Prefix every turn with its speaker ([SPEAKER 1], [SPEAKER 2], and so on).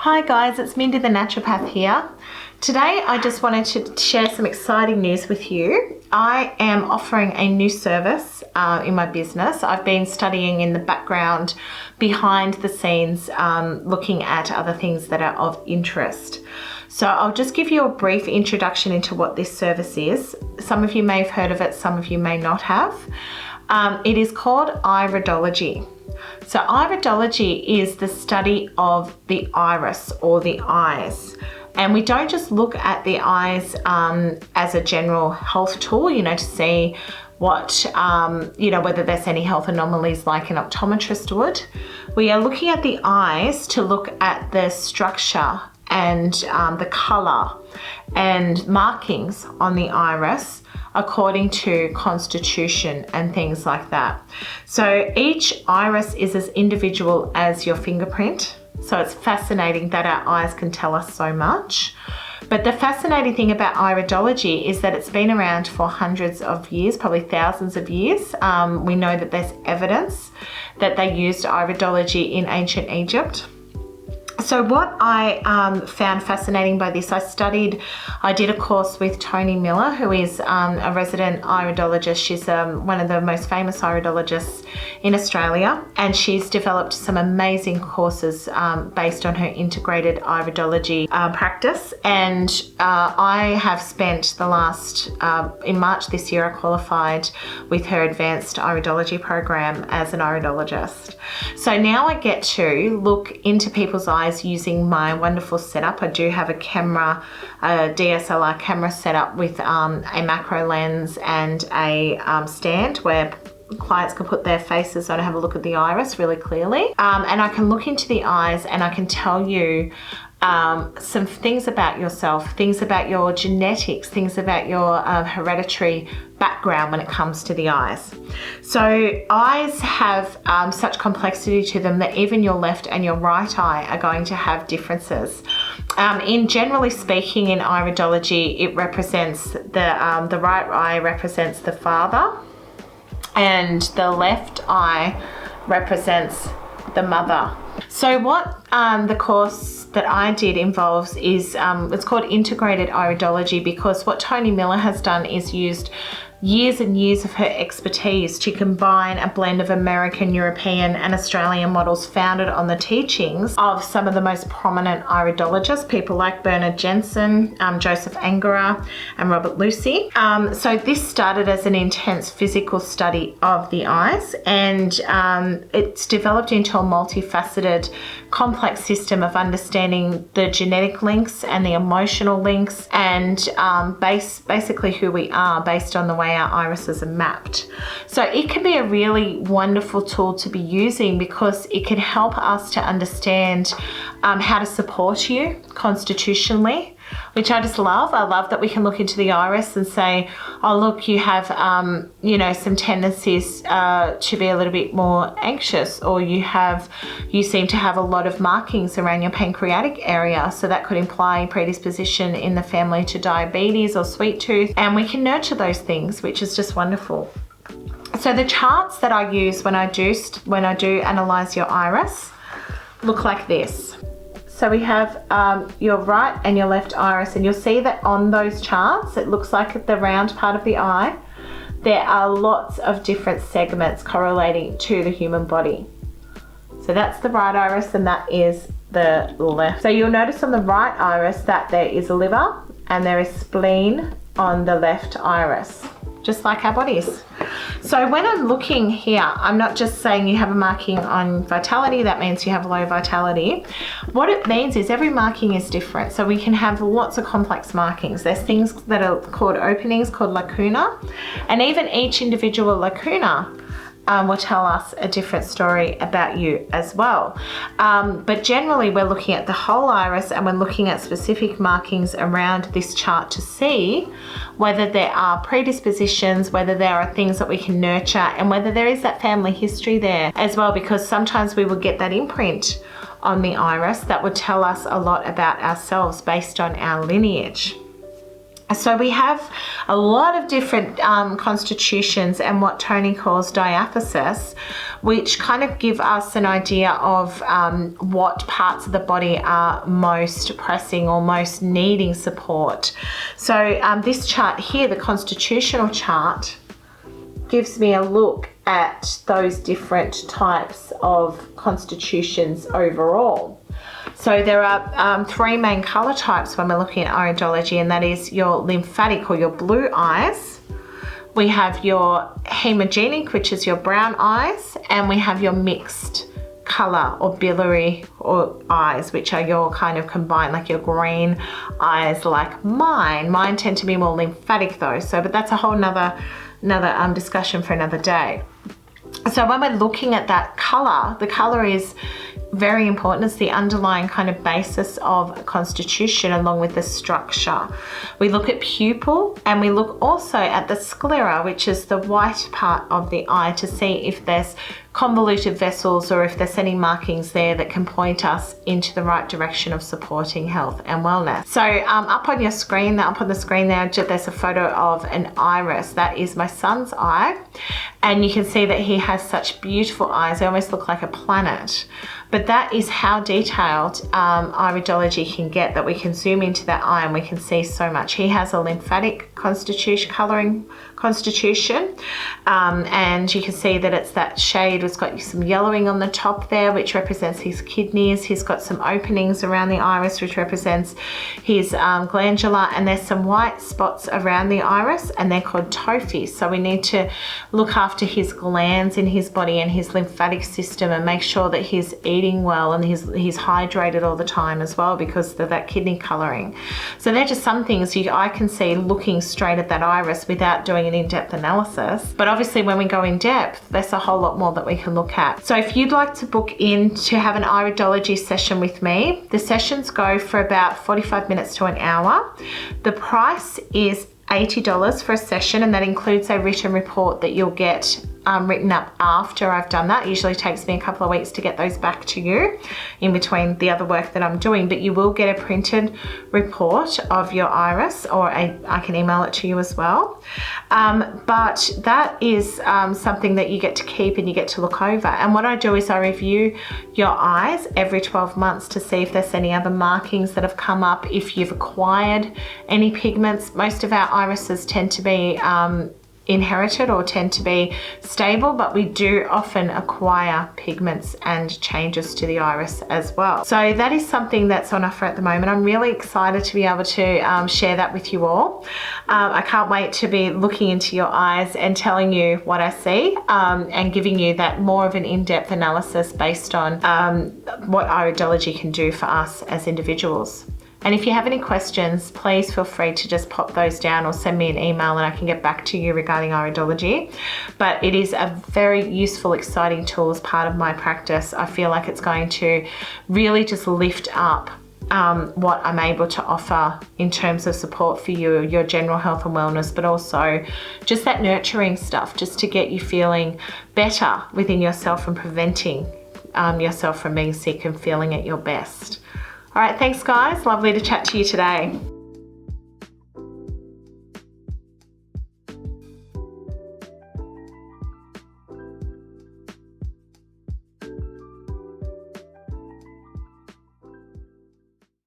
[SPEAKER 1] Hi guys, it's Mindy the naturopath here. Today I just wanted to share some exciting news with you. I am offering a new service in my business. I've been studying in the background, behind the scenes, looking at other things that are of interest. So I'll just give you a brief introduction into what this service is. Some of you may have heard of it, some of you may not have. It is called Iridology. So iridology is the study of the iris or the eyes. And we don't just look at the eyes as a general health tool, to see what, whether there's any health anomalies like an optometrist would. We are looking at the eyes to look at the structure and the color and markings on the iris according to constitution and things like that. So each iris is as individual as your fingerprint. So it's fascinating that our eyes can tell us so much. But the fascinating thing about iridology is that it's been around for hundreds of years, probably thousands of years. We know that there's evidence that they used iridology in ancient Egypt. So what I found fascinating by this, I did a course with Tony Miller, who is a resident iridologist. She's one of the most famous iridologists in Australia, and she's developed some amazing courses based on her integrated iridology practice. And I have spent the last, in March this year, I qualified with her advanced iridology program as an iridologist. So now I get to look into people's eyes using my wonderful setup. I do have a camera, a DSLR camera set up with a macro lens and a stand where clients can put their faces on and have a look at the iris really clearly. And I can look into the eyes and I can tell you some things about yourself, things about your genetics, things about your hereditary background when it comes to the eyes. So eyes have such complexity to them that even your left and your right eye are going to have differences. In generally speaking, in iridology, it represents the right eye represents the father, and the left eye represents the mother. So what the course that I did involves is, it's called Integrated Iridology, because what Tony Miller has done is used years and years of her expertise to combine a blend of American, European and Australian models founded on the teachings of some of the most prominent iridologists, people like Bernard Jensen, Joseph Angara and Robert Lucy. So this started as an intense physical study of the eyes, and it's developed into a multifaceted, complex system of understanding the genetic links and the emotional links and basically who we are based on the way our irises are mapped. So it can be a really wonderful tool to be using because it can help us to understand how to support you constitutionally, which I just love. I love that we can look into the iris and say, oh look, you have some tendencies to be a little bit more anxious, or you seem to have a lot of markings around your pancreatic area, so that could imply predisposition in the family to diabetes or sweet tooth, and we can nurture those things, which is just wonderful. So the charts that I use when I do analyze your iris look like this. So we have your right and your left iris, and you'll see that on those charts, it looks like the round part of the eye, there are lots of different segments correlating to the human body. So that's the right iris and that is the left. So you'll notice on the right iris that there is a liver and there is spleen on the left iris, just like our bodies. So when I'm looking here, I'm not just saying you have a marking on vitality, that means you have low vitality. What it means is every marking is different. So we can have lots of complex markings. There's things that are called openings, called lacuna, and even each individual lacuna will tell us a different story about you as well. But generally we're looking at the whole iris and we're looking at specific markings around this chart to see whether there are predispositions, whether there are things that we can nurture, and whether there is that family history there as well, because sometimes we will get that imprint on the iris that would tell us a lot about ourselves based on our lineage. So we have a lot of different constitutions and what Tony calls diathesis, which kind of give us an idea of what parts of the body are most pressing or most needing support. So this chart here, the constitutional chart, gives me a look at those different types of constitutions overall. So there are three main color types when we're looking at iridology, and that is your lymphatic or your blue eyes. We have your hemogenic, which is your brown eyes, and we have your mixed color or biliary or eyes, which are your kind of combined, like your green eyes like mine. Mine tend to be more lymphatic though, but that's a whole nother discussion for another day. So when we're looking at that color, the color is very important. It's the underlying kind of basis of constitution along with the structure. We look at pupil and we look also at the sclera, which is the white part of the eye, to see if there's convoluted vessels or if there's any markings there that can point us into the right direction of supporting health and wellness. So up on the screen there, there's a photo of an iris. That is my son's eye, and you can see that he has such beautiful eyes. They almost look like a planet. But that is how detailed iridology can get, that we can zoom into that eye and we can see so much. He has a lymphatic coloring constitution, and you can see that it's that shade. It's got some yellowing on the top there, which represents his kidneys. He's got some openings around the iris, which represents his glandular, and there's some white spots around the iris, and they're called tophi. So we need to look after his glands in his body and his lymphatic system and make sure that he's eating well and he's hydrated all the time as well, because of that kidney coloring. So they're just some things I can see looking straight at that iris without doing an in-depth analysis. But obviously when we go in depth, there's a whole lot more that we can look at. So if you'd like to book in to have an iridology session with me, the sessions go for about 45 minutes to an hour. The price is $80 for a session, and that includes a written report that you'll get written up after I've done that. It usually takes me a couple of weeks to get those back to you in between the other work that I'm doing, but you will get a printed report of your iris, or I can email it to you as well. But that is something that you get to keep and you get to look over. And what I do is I review your eyes every 12 months to see if there's any other markings that have come up, if you've acquired any pigments. Most of our irises tend to be inherited or tend to be stable, but we do often acquire pigments and changes to the iris as well. So that is something that's on offer at the moment. I'm really excited to be able to share that with you all. I can't wait to be looking into your eyes and telling you what I see, and giving you that more of an in-depth analysis based on what iridology can do for us as individuals. And if you have any questions, please feel free to just pop those down or send me an email and I can get back to you regarding iridology. But it is a very useful, exciting tool as part of my practice. I feel like it's going to really just lift up what I'm able to offer in terms of support for you, your general health and wellness, but also just that nurturing stuff, just to get you feeling better within yourself and preventing yourself from being sick and feeling at your best. All right, thanks guys. Lovely to chat to you today.